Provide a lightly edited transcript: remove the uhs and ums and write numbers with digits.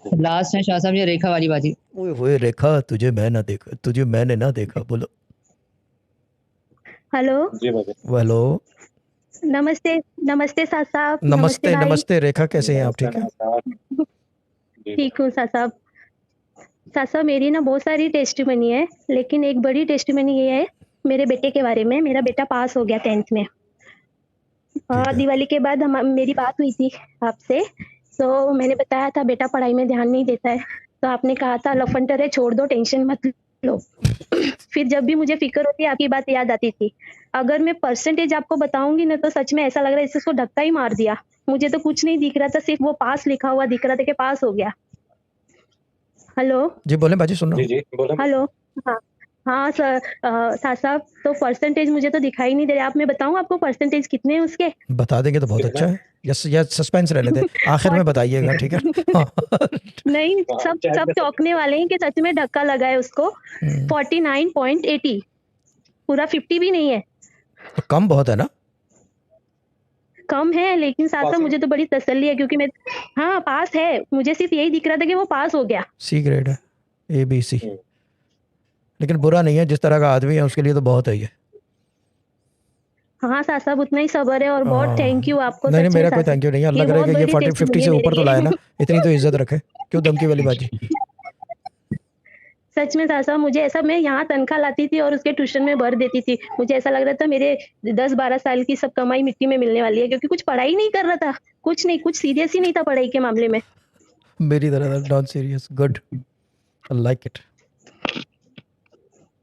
Last है शाह साहब ये रेखा वाली बाजी। ओए होए रेखा, तुझे मैंने ना देखा, बोलो। हेलो। वो हेलो। नमस्ते। नमस्ते साहब साहब। नमस्ते नमस्ते भाई। नमस्ते रेखा, कैसे हैं आप? ठीक है। ठीक हूँ साहब साहब। साहब साहब मेरी ना बहुत सारी टेस्टिमनी है, लेकिन एक बड़ी टेस्टिमनी ये है मेरे बेटे के बारे में। मेरा बेटा पास हो गया 10th में। ठीक है। दिवाली के बाद मेरी बात हुई थी आपसे, तो मैंने बताया था बेटा पढ़ाई में ध्यान नहीं देता है, तो आपने कहा था लफंटर है, छोड़ दो, टेंशन मत लो। फिर जब भी मुझे फिक्र होती है आपकी बात याद आती थी। अगर मैं परसेंटेज आपको बताऊंगी ना, तो सच में ऐसा लग रहा है जैसे उसको धक्का ही मार दिया। मुझे तो कुछ नहीं दिख रहा था, सिर्फ वो पास लिखा हुआ दिख रहा था कि पास हो गया। हेलो। जी बोले बाजी, सुन रहा हूँ। हेलो। हाँ। हाँ सर, साहब साहब तो परसेंटेज मुझे तो दिखाई नहीं दे रहा। आप, मैं बताऊं आपको परसेंटेज कितने हैं उसके? बता देंगे तो बहुत अच्छा है। या सस्पेंस रहने दे, आखिर में बताइएगा, ठीक है। नहीं, सब चौंकने वाले हैं कि सच में धक्का लगा है उसको। 49.80, पूरा 50 भी नहीं है। तो कम बहुत है ना। कम है, लेकिन साथ साथ मुझे तो बड़ी तसल्ली है क्योंकि मैं, हाँ पास है। मुझे सिर्फ यही दिख रहा था कि वो पास हो गया। सी ग्रेड है, ABC। लेकिन बुरा नहीं है, जिस तरह का आदमी है उसके लिए तो बहुत है ये। हाँ साहब साहब, उतना ही सब्र है और बहुत थैंक यू आपको नहीं नहीं, सच में मेरा कोई साहब साहब। थैंक यू नहीं है। ये लग रहा है बहुत कि ये बड़ी 40 50 टेस्टिमनी से है मेरे ऊपर तो लाए लिए। ना, इतनी तो इज्जत रखे। क्यों धमकी वाली बाजी। सच में साहब साहब, मुझे ऐसा, मैं यहाँ तनख्वाह लाती थी और उसके ट्यूशन में भर देती थी। मुझे ऐसा लग रहा था मेरे 10-12 साल की सब कमाई मिट्टी में मिलने वाली है, क्योंकि कुछ पढ़ाई नहीं कर रहा था। कुछ नहीं, कुछ सीरियस ही नहीं था पढ़ाई के मामले में। मेरी तरह non serious, good, I like it.